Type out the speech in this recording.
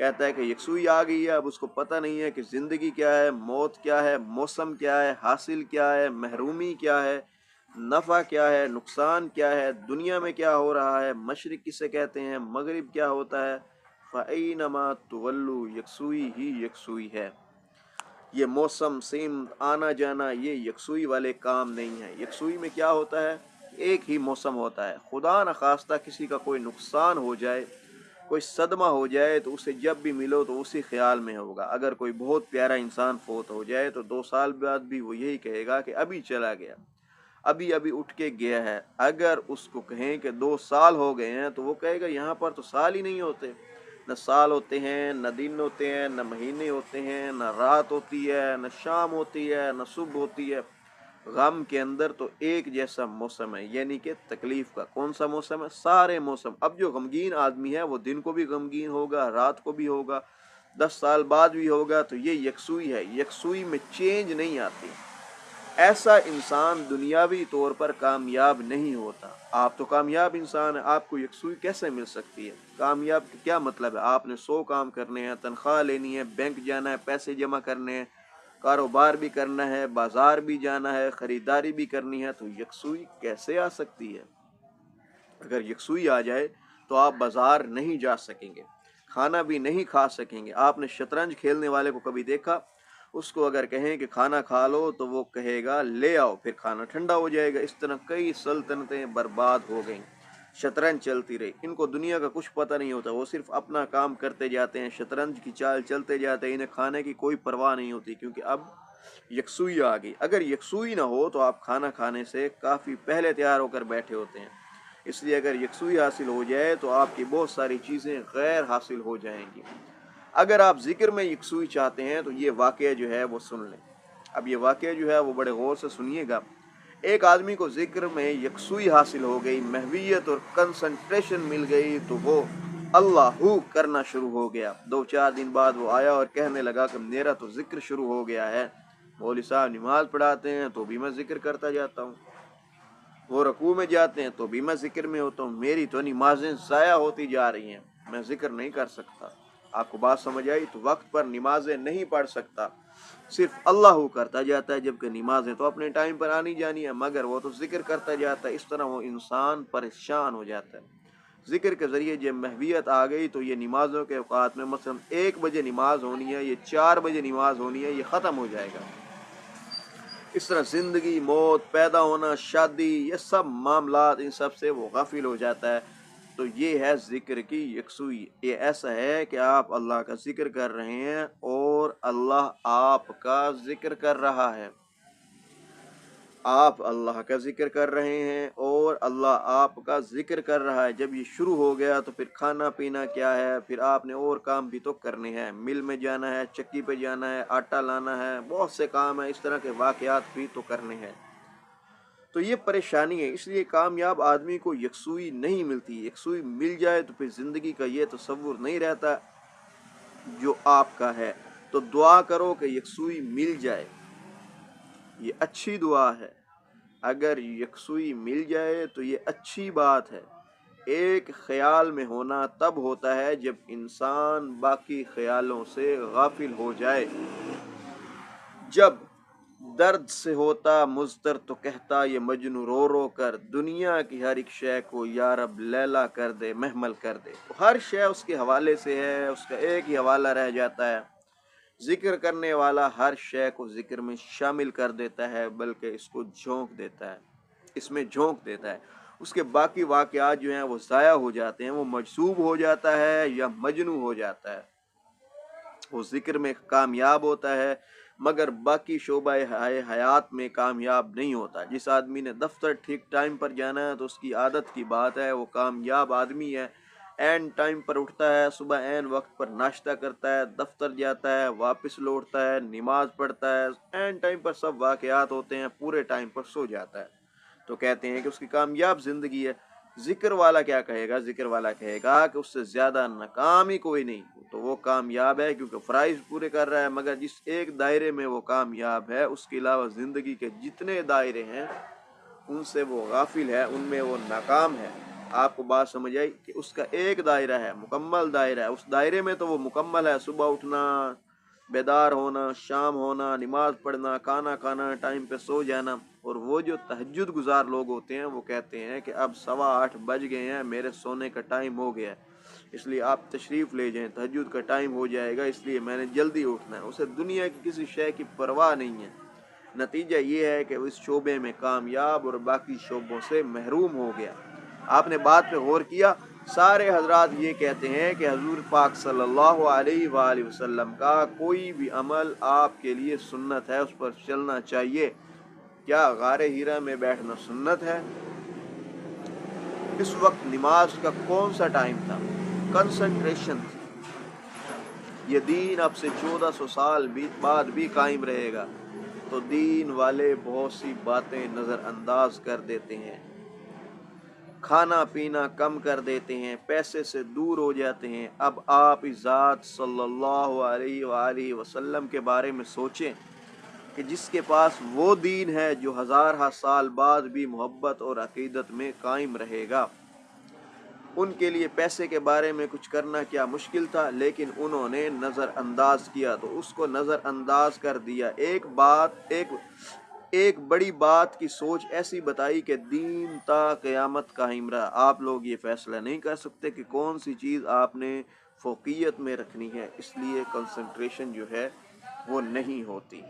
کہتا ہے کہ یکسوئی آ گئی ہے، اب اس کو پتہ نہیں ہے کہ زندگی کیا ہے، موت کیا ہے، موسم کیا ہے، حاصل کیا ہے، محرومی کیا ہے، نفع کیا ہے، نقصان کیا ہے، دنیا میں کیا ہو رہا ہے، مشرق کسے کہتے ہیں، مغرب کیا ہوتا ہے۔ فَأَيْنَمَا تُوَلُّوا، یکسوئی ہی یکسوئی ہے۔ یہ موسم سمت آنا جانا یہ یکسوئی والے کام نہیں ہے۔ یکسوئی میں کیا ہوتا ہے، ایک ہی موسم ہوتا ہے۔ خدا نخواستہ کسی کا کوئی نقصان ہو جائے، کوئی صدمہ ہو جائے تو اسے جب بھی ملو تو اسی خیال میں ہوگا۔ اگر کوئی بہت پیارا انسان فوت ہو جائے تو 2 سال بعد بھی وہ یہی کہے گا کہ ابھی چلا گیا، ابھی اٹھ کے گیا ہے۔ اگر اس کو کہیں کہ 2 سال ہو گئے ہیں تو وہ کہے گا یہاں پر تو سال ہی نہیں ہوتے، نہ سال ہوتے ہیں، نہ دن ہوتے ہیں، نہ مہینے ہوتے ہیں، نہ رات ہوتی ہے، نہ شام ہوتی ہے، نہ صبح ہوتی ہے۔ غم کے اندر تو ایک جیسا موسم ہے، یعنی کہ تکلیف کا۔ کون سا موسم ہے؟ سارے موسم۔ اب جو غمگین آدمی ہے وہ دن کو بھی غمگین ہوگا، رات کو بھی ہوگا، 10 سال بعد بھی ہوگا۔ تو یہ یکسوئی ہے، یکسوئی میں چینج نہیں آتی۔ ایسا انسان دنیاوی طور پر کامیاب نہیں ہوتا۔ آپ تو کامیاب انسان ہیں، آپ کو یکسوئی کیسے مل سکتی ہے؟ کامیاب کا کیا مطلب ہے؟ آپ نے 100 کام کرنے ہیں، تنخواہ لینی ہے، بینک جانا ہے، پیسے جمع کرنے ہیں، کاروبار بھی کرنا ہے، بازار بھی جانا ہے، خریداری بھی کرنی ہے، تو یکسوئی کیسے آ سکتی ہے؟ اگر یکسوئی آ جائے تو آپ بازار نہیں جا سکیں گے، کھانا بھی نہیں کھا سکیں گے۔ آپ نے شطرنج کھیلنے والے کو کبھی دیکھا؟ اس کو اگر کہیں کہ کھانا کھا لو تو وہ کہے گا لے آؤ، پھر کھانا ٹھنڈا ہو جائے گا۔ اس طرح کئی سلطنتیں برباد ہو گئیں، شطرنج چلتی رہی۔ ان کو دنیا کا کچھ پتہ نہیں ہوتا، وہ صرف اپنا کام کرتے جاتے ہیں، شطرنج کی چال چلتے جاتے ہیں، انہیں کھانے کی کوئی پرواہ نہیں ہوتی، کیونکہ اب یکسوئی آ گئی۔ اگر یکسوئی نہ ہو تو آپ کھانا کھانے سے کافی پہلے تیار ہو کر بیٹھے ہوتے ہیں۔ اس لیے اگر یکسوئی حاصل ہو جائے تو آپ کی بہت ساری چیزیں غیر حاصل ہو جائیں گی۔ اگر آپ ذکر میں یکسوئی چاہتے ہیں تو یہ واقعہ جو ہے وہ سن لیں۔ اب یہ واقعہ جو ہے وہ بڑے غور سے سنیے گا۔ ایک آدمی کو ذکر میں یکسوئی حاصل ہو گئی، محویت اور کنسنٹریشن مل گئی، تو وہ اللہ کرنا شروع ہو گیا۔ 2-4 دن بعد وہ آیا اور کہنے لگا کہ میرا تو ذکر شروع ہو گیا ہے، مولوی صاحب نماز پڑھاتے ہیں تو بھی میں ذکر کرتا جاتا ہوں، وہ رکوع میں جاتے ہیں تو بھی میں ذکر میں ہوتا ہوں، میری تو نمازیں ضائع ہوتی جا رہی ہیں، میں ذکر نہیں کر سکتا۔ آپ کو بات سمجھ آئی؟ تو وقت پر نمازیں نہیں پڑھ سکتا، صرف اللہ کرتا جاتا ہے، جبکہ نمازیں تو اپنے ٹائم پر آنی جانی ہے، مگر وہ تو ذکر کرتا جاتا ہے۔ اس طرح وہ انسان پریشان ہو جاتا ہے۔ ذکر کے ذریعے جب محویت آ گئی تو یہ نمازوں کے اوقات میں مثلا 1 بجے نماز ہونی ہے، یہ 4 بجے نماز ہونی ہے، یہ ختم ہو جائے گا۔ اس طرح زندگی، موت، پیدا ہونا، شادی، یہ سب معاملات، ان سب سے وہ غافل ہو جاتا ہے۔ تو یہ ہے ذکر کی یکسوئی۔ یہ ایسا ہے کہ آپ اللہ کا ذکر کر رہے ہیں اور اللہ آپ کا ذکر کر رہا ہے۔ آپ اللہ کا ذکر کر رہے ہیں اور اللہ آپ کا ذکر کر رہا ہے۔ جب یہ شروع ہو گیا تو پھر کھانا پینا کیا ہے، پھر آپ نے اور کام بھی تو کرنے ہیں، مل میں جانا ہے، چکی پہ جانا ہے، آٹا لانا ہے، بہت سے کام ہیں، اس طرح کے واقعات بھی تو کرنے ہیں۔ تو یہ پریشانی ہے، اس لیے کامیاب آدمی کو یکسوئی نہیں ملتی۔ یکسوئی مل جائے تو پھر زندگی کا یہ تصور نہیں رہتا جو آپ کا ہے۔ تو دعا کرو کہ یکسوئی مل جائے، یہ اچھی دعا ہے۔ اگر یکسوئی مل جائے تو یہ اچھی بات ہے۔ ایک خیال میں ہونا تب ہوتا ہے جب انسان باقی خیالوں سے غافل ہو جائے۔ جب درد سے ہوتا مضطر تو کہتا یہ مجنوں رو رو کر، دنیا کی ہر ایک شے کو یا رب لیلا کر دے، محمل کر دے۔ تو ہر شے اس کے حوالے سے ہے، اس کا ایک ہی حوالہ رہ جاتا ہے۔ ذکر کرنے والا ہر شے کو ذکر میں شامل کر دیتا ہے، بلکہ اس کو جھونک دیتا ہے، اس میں جھونک دیتا ہے۔ اس کے باقی واقعات جو ہیں وہ ضائع ہو جاتے ہیں، وہ مجذوب ہو جاتا ہے یا مجنوں ہو جاتا ہے۔ وہ ذکر میں کامیاب ہوتا ہے مگر باقی شعبہ حیات میں کامیاب نہیں ہوتا۔ جس آدمی نے دفتر ٹھیک ٹائم پر جانا ہے تو اس کی عادت کی بات ہے، وہ کامیاب آدمی ہے۔ عین ٹائم پر اٹھتا ہے، صبح عین وقت پر ناشتہ کرتا ہے، دفتر جاتا ہے، واپس لوٹتا ہے، نماز پڑھتا ہے، عین ٹائم پر سب واقعات ہوتے ہیں، پورے ٹائم پر سو جاتا ہے، تو کہتے ہیں کہ اس کی کامیاب زندگی ہے۔ ذکر والا کیا کہے گا؟ ذکر والا کہے گا کہ اس سے زیادہ ناکام ہی کوئی نہیں، تو وہ کامیاب ہے کیونکہ فرائض پورے کر رہا ہے، مگر جس ایک دائرے میں وہ کامیاب ہے، اس کے علاوہ زندگی کے جتنے دائرے ہیں ان سے وہ غافل ہے، ان میں وہ ناکام ہے۔ آپ کو بات سمجھ آئی کہ اس کا ایک دائرہ ہے، مکمل دائرہ ہے، اس دائرے میں تو وہ مکمل ہے، صبح اٹھنا، بیدار ہونا، شام ہونا، نماز پڑھنا، کھانا کھانا، ٹائم پہ سو جانا۔ اور وہ جو تہجد گزار لوگ ہوتے ہیں وہ کہتے ہیں کہ اب 8:15 بج گئے ہیں، میرے سونے کا ٹائم ہو گیا ہے، اس لیے آپ تشریف لے جائیں، تہجد کا ٹائم ہو جائے گا، اس لیے میں نے جلدی اٹھنا ہے۔ اسے دنیا کی کسی شے کی پرواہ نہیں ہے۔ نتیجہ یہ ہے کہ وہ اس شعبے میں کامیاب اور باقی شعبوں سے محروم ہو گیا۔ آپ نے بات پہ غور کیا؟ سارے حضرات یہ کہتے ہیں کہ حضور پاک صلی اللہ علیہ وآلہ وسلم کا کوئی بھی عمل آپ کے لیے سنت ہے، اس پر چلنا چاہیے۔ کیا غار ہیرا میں بیٹھنا سنت ہے؟ اس وقت نماز کا کون سا ٹائم تھا؟ کنسنٹریشن تھی۔ یہ دین اب سے 1400 سال بعد بھی قائم رہے گا تو دین والے بہت سی باتیں نظر انداز کر دیتے ہیں، کھانا پینا کم کر دیتے ہیں، پیسے سے دور ہو جاتے ہیں۔ اب آپ اس ذات صلی اللہ علیہ وآلہ وسلم کے بارے میں سوچیں کہ جس کے پاس وہ دین ہے جو ہزارہ سال بعد بھی محبت اور عقیدت میں قائم رہے گا۔ ان کے لیے پیسے کے بارے میں کچھ کرنا کیا مشکل تھا، لیکن انہوں نے نظر انداز کیا تو اس کو نظر انداز کر دیا۔ ایک بڑی بات کی سوچ ایسی بتائی کہ دین تا قیامت قائم رہا۔ آپ لوگ یہ فیصلہ نہیں کر سکتے کہ کون سی چیز آپ نے فوقیت میں رکھنی ہے، اس لیے کنسنٹریشن جو ہے وہ نہیں ہوتی۔